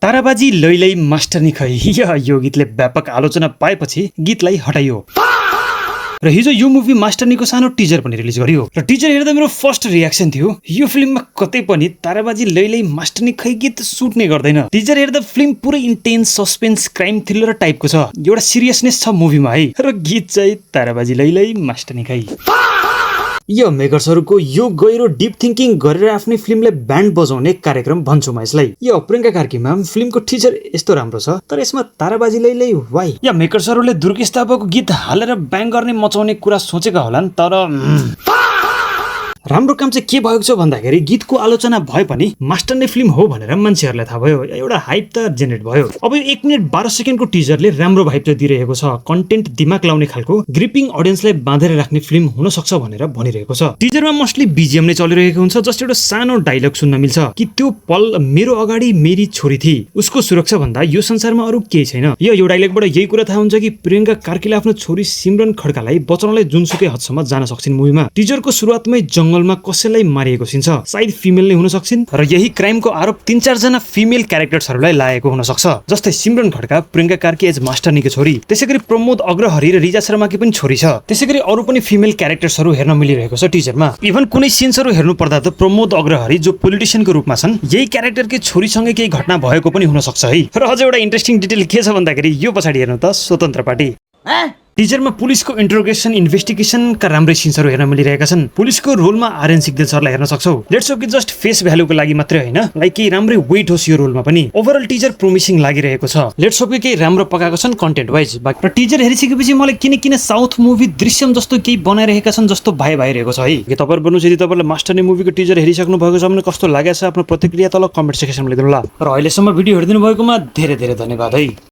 ताराबाजी लैलै मास्टरनी खै यो गीतले व्यापक आलोचना पाएपछि गीतलाई हटाइयो र हिजो यो मुभी मास्टरनीको सानो टिजर पनि रिलिज गरियो र टिजर हेर्दा मेरो फर्स्ट रियाक्सन थियो यो फिल्ममा कतै पनि ताराबाजी लैलै मास्टरनी खै गीत सुट नै गर्दैन। टिजर हेर्दा फिल्म पुरै इन्टेन्स सस्पेन्स क्राइम थ्रिलर टाइपको छ, एउटा सिरियसनेस छ मुभीमा है, र गीत चाहिँ ताराबाजी लैलै मास्टरनी खै। यो मेकर्सहरुको यो गहिरो डिप थिंकिङ गरेर आफ्नै फिल्मलाई ब्यान्ड बजाउने कार्यक्रम भन्छु म यसलाई। यो प्रियंका कार्कीमा फिल्मको टिजर यस्तो राम्रो छ, तर यसमा ताराबाजी लैलै वाइ? या मेकर्सहरुले दुर्गेश थापाको गीत हालेर ब्याङ गर्ने मचाउने कुरा सोचेका होलान्, तर राम्रो काम चाहिँ के भएको छ भन्दाखेरि गीतको आलोचना भए पनि मास्टरनी फिल्म हो भनेर मान्छेहरुलाई थाहा भयो, एउटा हाइप त जेनेरेट भयो। अब यो 1 मिनेट 12 सेकेन्डको टिजरले राम्रो भाइब त दिइरहेको छ, कन्टेन्ट दिमाग लाउने खालको ग्रिपिङ ऑडियन्सलाई बाँधेर राख्ने फिल्म हुन सक्छ भनेर भनिरहेको छ। टिजरमा मोस्टली बीजीएम नै चलिरहेको हुन्छ, जस्ट एउटा सानो डायलग सुन्न मिल्छ कि त्यो पल मेरो अगाडि मेरी छोरी थिए, उसको सुरक्षा भन्दा यो संसारमा अरु केही छैन। यो डायलगबाट यही कुरा थाहा हुन्छ कि प्रियंका कार्कीले आफ्नो छोरी सिमरन खड्कालाई बचाउनलाई जुनसुकै हदसम्म जान सक्छिन्। मुभीमा टिजरको सुरुवातमै जंगलमा कसैलाई मारिएको सिन छ, सायद फिमेल नै हुन सक्छिन् र यही क्राइमको आरोप 3-4 जना फिमेल क्यारेक्टर्सहरुलाई लागेको हुन सक्छ, जस्तै सिमरन खड्का प्रियंका कार्की एज मास्टरनीको छोरी, त्यसैगरी प्रमोद अग्रहरि र रिजा शर्माकी पनि छोरी छ, त्यसैगरी अरु पनि फिमेल क्यारेक्टर्सहरु हेर्न मिलिरहेको छ टिजरमा। इभन कुनै सिन्सहरु हेर्नु पर्दा त प्रमोद अग्रहरि जो पोलिटिशियनको रूपमा छन् यही क्यारेक्टरकै छोरीसँगै केही घटना भएको पनि हुन सक्छ है। र अझ एउटा इन्ट्रेस्टिङ डिटेल के छ भन्दाखेरि यो पछाडी हेर्नु त स्वतन्त्र पार्टी। टिजरमा पुलिसको इन्ट्रोगेसन इन्भेस्टिगेसनका राम्रै सिन्सहरु हेर्न मिलिरहेका छन्। पुलिसको रोलमा आर्यन सिग्देल सरलाई हेर्न सक्छौ। लेट्स होप कि जस्ट फेस भ्यालुको लागि मात्रै हैन, लाइक केही राम्रै वेट होस् यो रोलमा पनि। ओभरअल टिजर प्रोमिसिङ लागिरहेको छ। लेट्स होप कि केही राम्रो पकाएको छन् कन्टेन्ट वाइज। र टिजर हेरिसकेपछि मलाई किन साउथ मुभी दृश्यम जस्तो केही बनाइरहेका छन् जस्तो भइरहेको छ है। के तपाईहरु बन्नु यदि तपाईहरुले मास्टरनी मुभीको टिजर हेरिसक्नु भएको छ भने कस्तो लागेछ आफ्नो प्रतिक्रिया तल कमेन्ट सेक्सनमा लेख्नु होला। र अहिलेसम्म भिडियो हेर्दिनु भएकोमा धेरै धेरै धन्यवाद है।